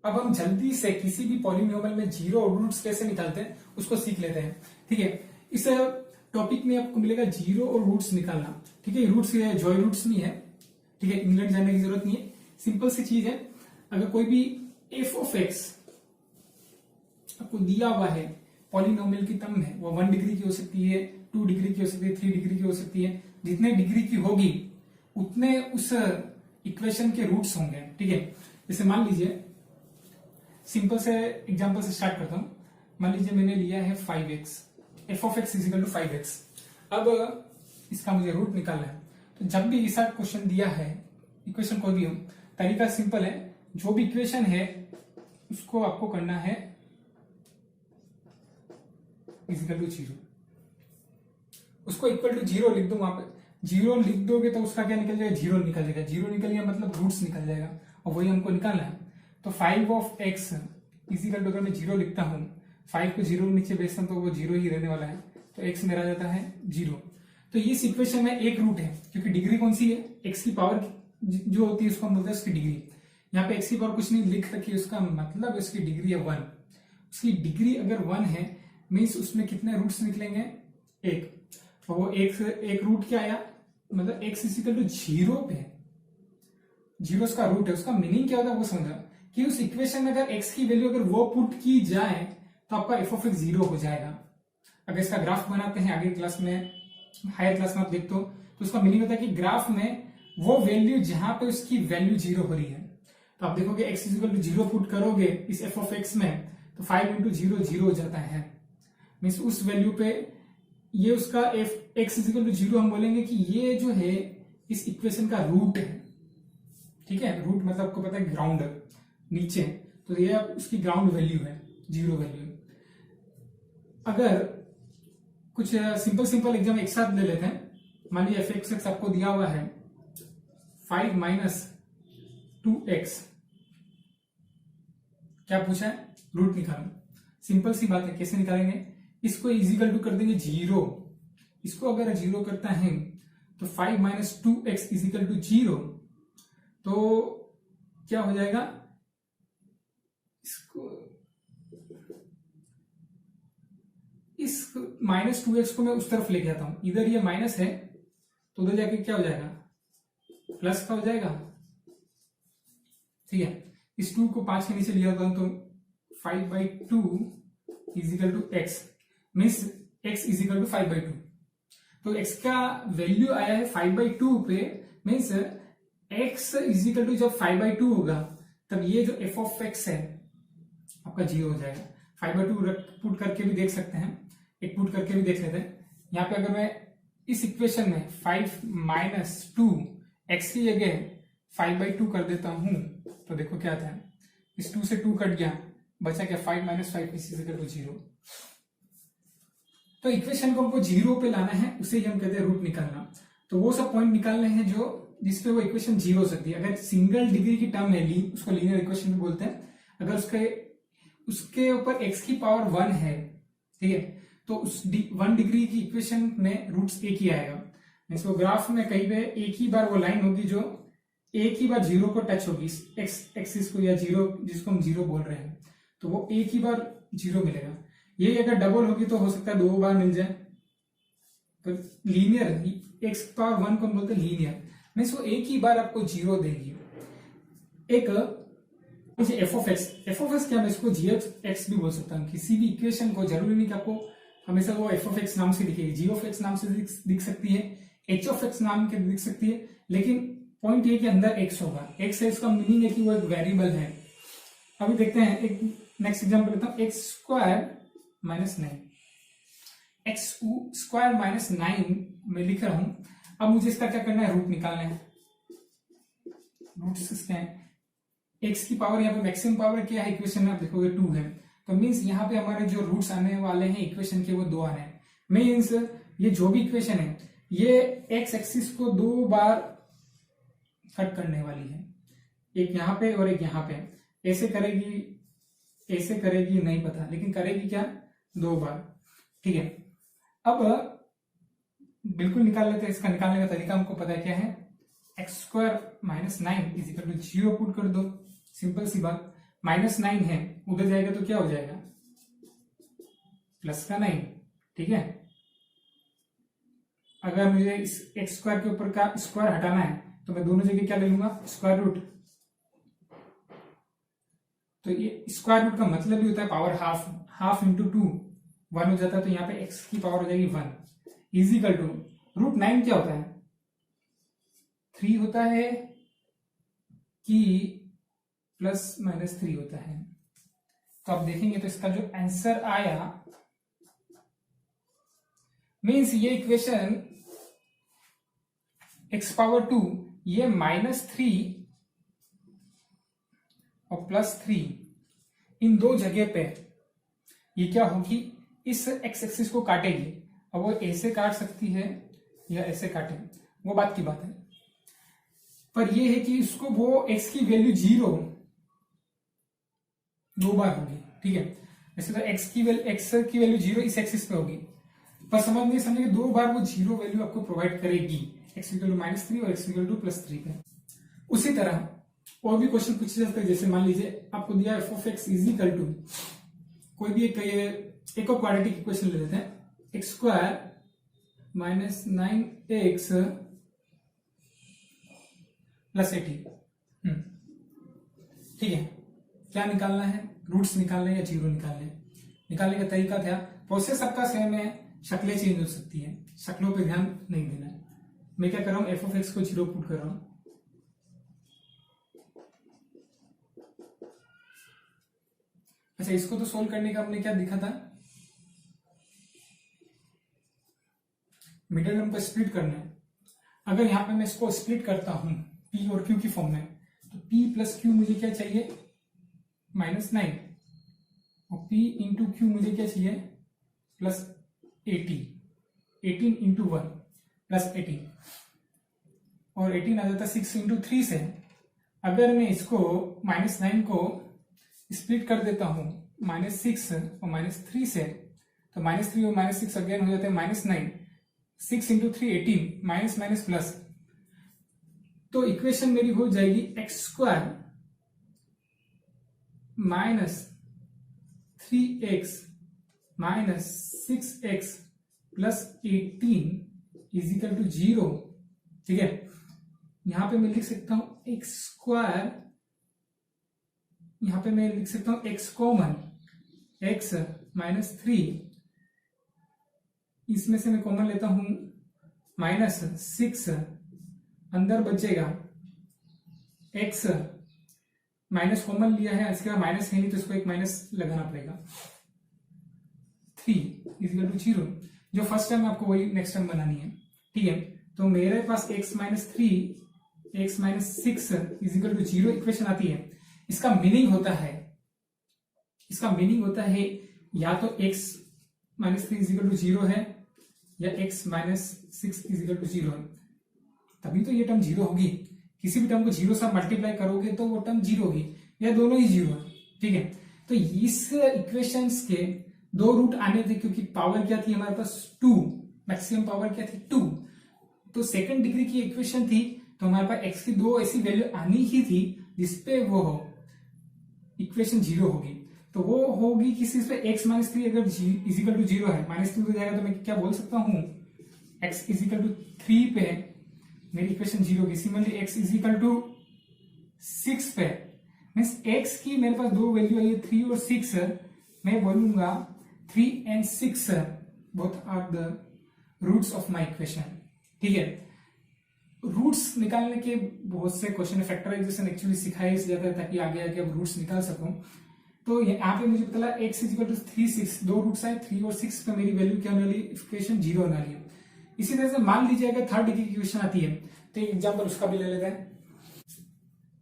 अब हम जल्दी से किसी भी पॉलिनोमियल में जीरो रूट्स कैसे निकालते हैं उसको सीख लेते हैं। ठीक है, इस टॉपिक में आपको मिलेगा जीरो और रूट्स निकालना। ठीक है, रूट्स जॉय रूट्स नहीं है। ठीक है, इंग्लैंड जाने की जरूरत नहीं है, सिंपल सी चीज है। अगर कोई भी एफ ऑफ एक्स आपको दिया हुआ है पॉलिनोमियल की टर्म है, वो 1 डिग्री की हो सकती है, 2 डिग्री की हो सकती है, 3 डिग्री की हो सकती है। जितने डिग्री की होगी उतने उस इक्वेशन के रूट्स होंगे। ठीक है, जैसे मान लीजिए सिंपल से एग्जांपल से स्टार्ट करता हूं। मान लीजिए मैंने लिया है 5x, F of X equal to 5x। अब इसका मुझे रूट निकालना है। तो जब भी ऐसा क्वेश्चन दिया है, इक्वेशन कोई भी हो, तरीका सिंपल है। जो भी इक्वेशन है उसको आपको करना है इजिकल टू 0, उसको इक्वल टू 0 लिख दो। वहां पे 0 लिख दोगे तो उसका क्या निकल जाएगा, 0 निकल जाएगा। 0 निकल गया मतलब रूट्स निकल जाएगा, और वही हमको निकालना है। तो 5 ऑफ एक्स इजिकल टू, अगर मैं 0 लिखता हूं, 5 को 0 नीचे बेचता हूं तो वो 0 ही रहने वाला है, तो x मेरा जाता है 0। तो इस इक्वेशन में एक रूट है, क्योंकि डिग्री कौन सी है, x की पावर जो होती है उसको हम बोलते हैं उसकी डिग्री। यहाँ पे x की पावर कुछ नहीं लिख रखी है, उसका मतलब उसकी डिग्री है 1। उसकी डिग्री अगर 1 है मीन्स उसमें कितने रूट्स निकलेंगे, 1। तो वो एक रूट क्या आया, मतलब x इजिकल टू 0 पे 0 उसका रूट है। उसका मीनिंग क्या होता है वो समझा, कि उस इक्वेशन में अगर x की वैल्यू अगर वो पुट की जाए तो आपका एफ ऑफ एक्स 0 हो जाएगा। अगर इसका ग्राफ बनाते हैं आगे क्लास में, हायर क्लास में आप देखते हो, तो उसका मीनिंग होता है कि ग्राफ में वो वैल्यू जहां पे उसकी वैल्यू 0 हो रही है, तो आप देखोगे x इजिकल टू 0 पुट करोगे इस एफ ऑफ एक्स में, तो 5 इंटू 0 0 हो जाता है। मीन्स उस वैल्यू पे ये उसका एफ एक्स इजिकल टू 0 हम बोलेंगे कि ये जो है इस इक्वेशन का रूट है। ठीक है, रूट मतलब आपको पता है ग्राउंड नीचे, तो ये उसकी ग्राउंड वैल्यू है, 0 वैल्यू। अगर कुछ सिंपल एग्जाम एक साथ ले लेते हैं। मान लीजिए एफ एक्स आपको दिया हुआ है 5 माइनस 2x, क्या पूछा है, रूट निकालो। सिंपल सी बात है, कैसे निकालेंगे, इसको इजिकल टू कर देंगे 0। इसको अगर 0 करता है तो 5 माइनस 2x इजिकल टू 0, तो क्या हो जाएगा, इसको इस माइनस 2x को मैं उस तरफ लेके आता हूं, इधर ये माइनस है तो उधर जाके क्या हो जाएगा, प्लस का हो जाएगा। ठीक है, इस 2 को 5 के नीचे लिया होता हूं तो 5/2 equal to x, means x equal to 5/2। तो x का वैल्यू आया है 5/2 पे, मीन्स x इजिकल टू जब 5/2 होगा तब ये जो f ऑफ x है आपका 0 हो जाएगा। 5/2 पुट करके भी देख सकते हैं, एक पुट करके भी देख लेते हैं। यहाँ पे अगर मैं इस इक्वेशन में 5 माइनस 2 x की जगह 5/2 कर देता हूं तो देखो क्या आता है, इस 2 से 2 कट गया, बचा क्या, 5 माइनस 5 इजिकल टू 0। तो इक्वेशन को हमको 0 पे लाना है, उसे ही हम कहते हैं रूट निकालना। तो वो सब पॉइंट निकालने हैं जो जिसपे वो इक्वेशन 0 हो सकती है। अगर सिंगल डिग्री की टर्म है, उसको लीनियर इक्वेशन भी बोलते हैं। अगर उसके ऊपर x की पावर 1 है, ठीक है, तो उस 1 डिग्री की इक्वेशन में रूट्स एक ही आएगा। इसको ग्राफ में कहीं पे एक ही बार वो लाइन होगी जो एक ही बार 0 को टच होगी, एक्स एक्सिस को, या 0 जिसको हम 0 बोल रहे हैं, तो वो एक ही बार 0 मिलेगा। ये अगर डबल होगी तो हो सकता है 2 बार मिल जाए। तो लीनियर एक्स पावर 1 को हम बोलते हैं लीनियर, मीन्स वो एक ही बार आपको 0 देगी। एक एफ ऑफ एक्स क्या, मैं इसको जी एफ एक्स भी बोल सकता हूँ। किसी भी इक्वेशन को जरूरी नहीं कि आपको हमेशा वो एफ ऑफ एक्स नाम से दिखेगी, जी ऑफ एक्स नाम से दिख सकती है, एच ऑफ एक्स नाम के दिख सकती है, लेकिन पॉइंट ये कि अंदर एक्स होगा। एक्स है, इसका मीनिंग है कि वो एक वेरिएबल है। अभी देखते हैं, एक नेक्स्ट एग्जाम्पल लेता हूं। X square minus 9, x square minus 9 में लिख रहा हूं। अब मुझे इसका क्या करना है, रूट निकालना है। रूट्स किसके हैं, एक्स की पावर, यहाँ पे मैक्सिमम पावर क्या है इक्वेशन में, आप देखोगे 2 है, तो मीन्स यहाँ पे हमारे जो रूट्स आने वाले हैं इक्वेशन के वो 2 आने हैं। मीन्स ये जो भी इक्वेशन है ये एक्स एक्सिस को 2 बार कट करने वाली है, एक यहाँ पे और एक यहाँ पे। ऐसे करेगी नहीं पता, लेकिन करेगी क्या, 2 बार। ठीक है, अब बिल्कुल निकाल लेते हैं। इसका निकालने का तरीका हमको पता है क्या है, X square minus 9 equal to 0 put कर दो, सिंपल सी बात। -9 है, उधर जाएगा तो क्या हो जाएगा, प्लस का 9, ठीक है। अगर मुझे इस एक्स स्क्वायर के ऊपर का स्क्वायर हटाना है तो मैं दोनों जगह क्या ले लूंगा, स्क्वायर रूट। तो ये स्क्वायर रूट का मतलब ही होता है पावर हाफ, हाफ इंटू 2 1 हो जाता है, तो यहाँ पे एक्स की पावर हो जाएगी 1 इजिकल टू √9 क्या होता है, 3 होता है कि +-3 होता है। तो आप देखेंगे तो इसका जो आंसर आया, मीन्स ये इक्वेशन x⁻², ये -3 और +3 इन दो जगह पे ये क्या होगी, इस एक्स एक्सिस को काटेगी। अब वो ऐसे काट सकती है या ऐसे काटे, वो बात की बात है, पर ये है कि इसको वो एक्स की वैल्यू 0 दो बार होगी, ठीक है। वैसे तो एक्स की वैल्यू 0 इस एक्सिस पे होगी, पर समझे दो बार वो 0 वैल्यू आपको प्रोवाइड करेगी, x = -3 और x = +3 पे। उसी तरह और भी क्वेश्चन पूछे जा सकते हैं, जैसे मान लीजिए आपको दिया f(x) = कोई भी एक और क्वाड्रेटिक इक्वेशन ले लेते हैं, x² - 9x + 18, ठीक है। क्या निकालना है, रूट्स निकालने या जीरो निकालने का तरीका क्या, प्रोसेस सबका सेम है, शक्लें चेंज हो सकती है, शक्लों पे ध्यान नहीं देना है। मैं क्या कर रहा हूं, f(x) को 0 पुट कर रहा हूं, अच्छा इसको तो सोल्व करने का हमने क्या दिखा था, मिडिल टर्म को स्प्लिट करना है। अगर यहां पे मैं इसको स्प्लिट करता हूं p और q की फॉर्म में, तो p + q मुझे क्या चाहिए, -9, और p × q मुझे क्या चाहिए, +18, 18 × 1 +18, और 18 आ जाता 6 × 3 से। अगर मैं इसको -9 को स्प्लिट कर देता हूं -6 और -3 से, तो -3 और -6 अगेन हो जाते हैं -9, 6 × 3 18, माइनस माइनस प्लस, तो इक्वेशन मेरी हो जाएगी x² - 3x - 6x + 18 = 0, ठीक है। यहां पे मैं लिख सकता हूं x², यहां पे मैं लिख सकता हूं x कॉमन, x - 3, इसमें से मैं कॉमन लेता हूं -6, अंदर बचेगा x, माइनस कॉमन लिया है, इसके बाद माइनस है नहीं तो इसको एक माइनस लगाना पड़ेगा, 3 = 0। जो फर्स्ट टाइम आपको वही नेक्स्ट टाइम बनानी है, ठीक है। तो मेरे पास x - 3 x - 6 = 0 इक्वेशन आती है। इसका मीनिंग होता है या तो x - 3 = 0 है या x - 6 = 0 है, तभी तो ये टर्म 0 होगी। किसी भी टर्म को 0 से मल्टीप्लाई करोगे तो वो टर्म 0 होगी, या दोनों ही 0 है, ठीक है। तो इस इक्वेशंस के दो रूट आने थे, क्योंकि पावर क्या थी हमारे पास 2, मैक्सिमम पावर क्या थी 2, तो सेकंड डिग्री की इक्वेशन थी, तो हमारे पास x की दो ऐसी वैल्यू आनी ही थी जिसपे वो इक्वेशन 0 होगी। तो वो होगी किसी पे x - 3 अगर = 0 है, -3 हो जाएगा, तो मैं क्या बोल सकता हूं, x = 3 पे मेरी इक्वेशन 0 होगी। सिमिलरली x = 6 पे, मीन्स x की मेरे पास दो वैल्यू आई है 3 और 6, मैं बोलूंगा 3 and 6 both are the roots of my equation, ठीक है। रूट्स निकालने के बहुत से क्वेश्चन, फैक्टराइजेशन एक्चुअली सिखाया इसलिए जाता है ताकि आगे आगे अब रूट्स निकाल सकूं। तो यहाँ पे मुझे पता लगा x = 3 6, दो रूट्स आए 3 और 6 पे मेरी वैल्यू क्या होने वाली, इक्वेशन 0 होने वाली है। इसी तरह से मान लीजिए अगर थर्ड डिग्री की इक्वेशन आती है, तो एग्जाम्पल उसका भी ले लेते हैं।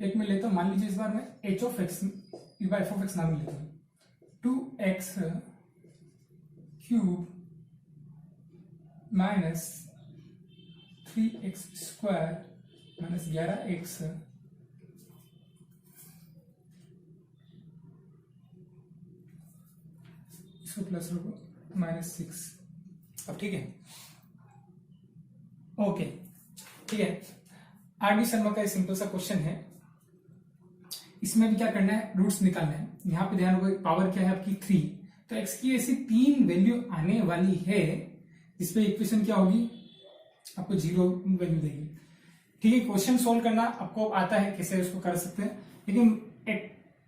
एक में लेता हूं, मान लीजिए इस बार मैं h(x) इस बार f(x) नाम लेता हूं, 2x³ - 3x² - 11x इसको प्लस रखो -6। अब ठीक है, ओके, ठीक है। आर डी शर्मा का सिंपल सा क्वेश्चन है, इसमें भी क्या करना है, रूट्स निकालना है। यहाँ पे ध्यान रखो पावर क्या है आपकी 3, तो x की ऐसी 3 वैल्यू आने वाली है जिसपे इक्वेशन क्या होगी, आपको 0 वैल्यू देगी। ठीक है, क्वेश्चन सोल्व करना आपको आता है, कैसे उसको कर सकते हैं, लेकिन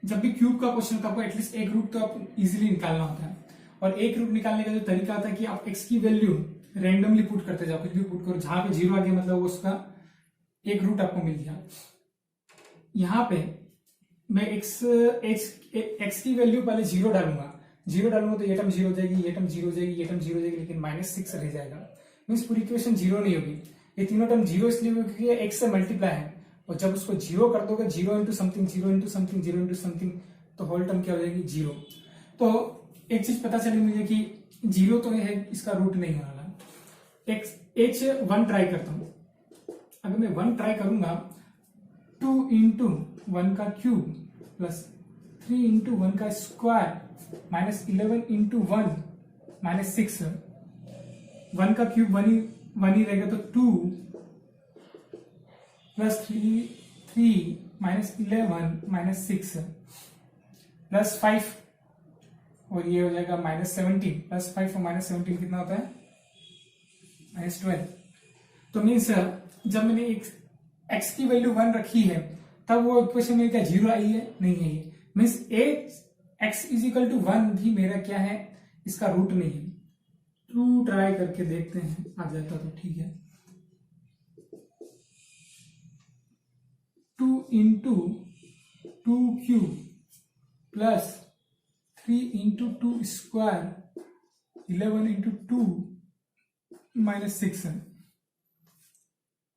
जब भी क्यूब का क्वेश्चन होता है आपको एटलीस्ट एक रूट तो आप इजीली निकालना होता है। और एक रूट निकालने का जो तरीका आता है कि आप x की वैल्यू रैंडमली पुट करते जाओ, कुछ भी पुट करो, जहां पे 0 आ गया मतलब उसका एक रूट आपको मिल गया। यहाँ पे मैं x की वैल्यू पहले 0 डालूंगा, 0 डालूंगा तो ये टर्म 0 हो जाएगी, ये टर्म 0 हो जाएगी, ये टर्म 0 हो जाएगी, लेकिन -6 रह जाएगा। मीन्स पूरी इक्वेशन 0 नहीं होगी। ये तीनों टर्म 0 इसलिए क्योंकि ये x से मल्टीप्लाई है, और जब उसको 0 कर दोगे 0 into something 0 into something 0 into something, तो होल टर्म क्या हो जाएगी 0। तो एक चीज पता चली मुझे कि 0 तो है, इसका रूट नहीं होने वाला। h1 ट्राई करता हूं, अगर मैं 1 ट्राई करूंगा 2 इंटू 1 का क्यूब प्लस 3 इंटू 1 का स्क्वायर माइनस 11 इंटू 1 माइनस 6, 1 का क्यूब 1 ही रहेगा, तो 2 प्लस 3 माइनस 11 माइनस 6 प्लस 5, और ये हो जाएगा -17, प्लस 5 और -17 कितना होता है -12। तो मीन्स जब मैंने x की वैल्यू 1 रखी है तब वो इक्वेशन में क्या 0 आई है, नहीं है। Means x is equal to 1 भी मेरा क्या है, इसका रूट नहीं है। 2 ट्राई करके देखते हैं, आ जाता तो ठीक है। 2 into 2 cube plus 3 into 2 square 11 into 2 minus 6 है,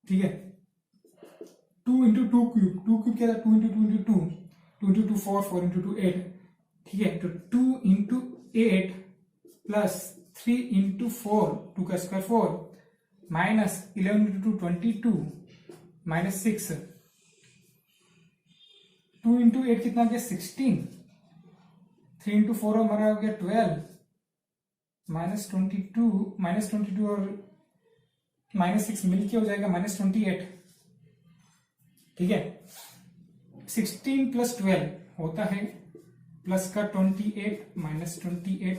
ठीक है। 2 इंटू 2 क्यूब, 2 क्यूब क्या था, 2 इंटू 2 इंटू 2, 2 इंटू 2 4, 4 इंटू 2 8, ठीक है। तो 2 इंटू 8 प्लस 3 इंटू 4, 2 का square 4, minus 11 into 2 22 minus 6, 2 into 8 कितना गया 16, 3 इंटू 4 हमारा हो गया 12, -22 और -6 मिलके हो जाएगा -28, ठीक है। 16 प्लस 12 होता है प्लस का 28 -28,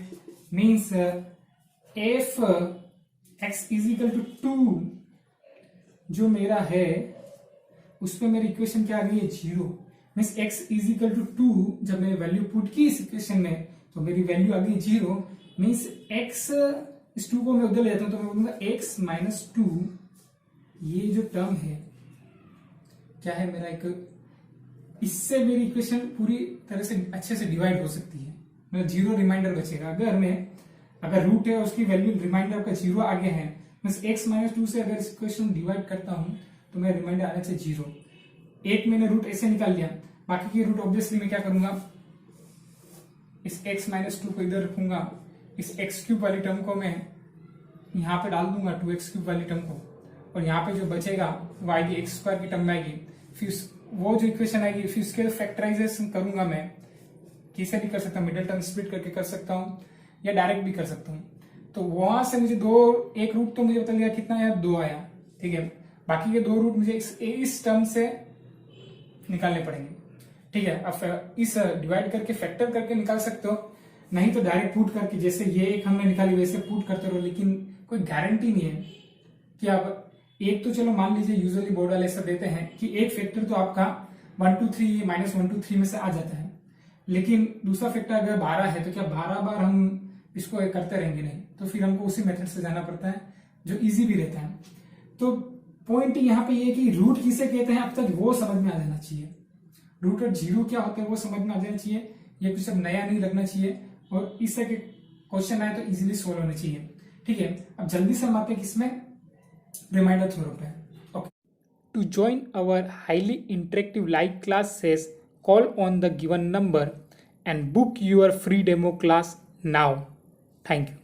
means F x is equal to 2 जो मेरा है उस पर मेरी इक्वेशन क्या आ गई है 0। Means x is equal to 2 जब मैंने वैल्यू पुट की इस इक्वेशन में तो मेरी वैल्यू आ गई 0। मीन्स x इस 2 को मैं उधर ले जाता हूं तो मैं बोलूंगा x माइनस 2, ये जो टर्म है क्या है मेरा एक, इससे मेरी इक्वेशन पूरी तरह से अच्छे से डिवाइड हो सकती है, मतलब 0 रिमाइंडर बचेगा। अगर रूट है उसकी वैल्यू रिमाइंडर का 0 आगे है, मीन्स x माइनस 2 से अगर इस इक्वेशन डिवाइड करता हूं तो मेरा रिमाइंडर आने से 0। एक मैंने रूट ऐसे निकाल लिया, बाकी की रूट ऑब्वियसली मैं क्या करूंगा, इस x माइनस 2 को इधर रखूंगा, इस x क्यूब वाली टर्म को मैं यहाँ पे डाल दूंगा 2x क्यूब वाली टर्म को, और यहाँ पे जो बचेगा वो आएगी x स्क्वायर की टर्म आएगी। फिर वो जो इक्वेशन आएगी फिर उसके फैक्टराइजेशन करूंगा मैं, किसे भी कर सकता हूँ, मिडिल टर्म स्प्लिट करके कर सकता हूँ या डायरेक्ट भी कर सकता हूँ। तो वहां से मुझे एक रूट तो मुझे बता दिया कितना आया, 2 आया, ठीक है। बाकी के 2 रूट मुझे इस टर्म से निकालने पड़ेंगे, ठीक है। अब इस डिवाइड करके फैक्टर करके निकाल सकते हो, नहीं तो डायरेक्ट पुट करके, जैसे ये एक हमने निकाली वैसे पुट करते रहो, लेकिन कोई गारंटी नहीं है कि आप एक, तो चलो मान लीजिए यूजुअली बोर्ड वाले ऐसा देते हैं कि एक फैक्टर तो आपका 1 2 3 -1 2 3 में से आ जाता है, लेकिन दूसरा फैक्टर अगर 12 है तो क्या 12 बार हम इसको करते रहेंगे, नहीं, तो फिर हमको उसी मेथड से जाना पड़ता है जो इजी भी रहता है। तो पॉइंट यहाँ पे ये कि रूट किसे कहते हैं अब तक वो समझ में आ जाना चाहिए, रूट और 0 क्या होते हैं वो समझ में आ जाना चाहिए, ये कुछ अब नया नहीं लगना चाहिए, और इस तरह के क्वेश्चन आए तो इजीली सोल्व होने चाहिए, ठीक है। अब जल्दी से हम आते हैं किसमें, रिमाइंडर थ्योरम पे। Okay, to join our highly interactive live classes call on the given number and book your free demo class now. Thank you.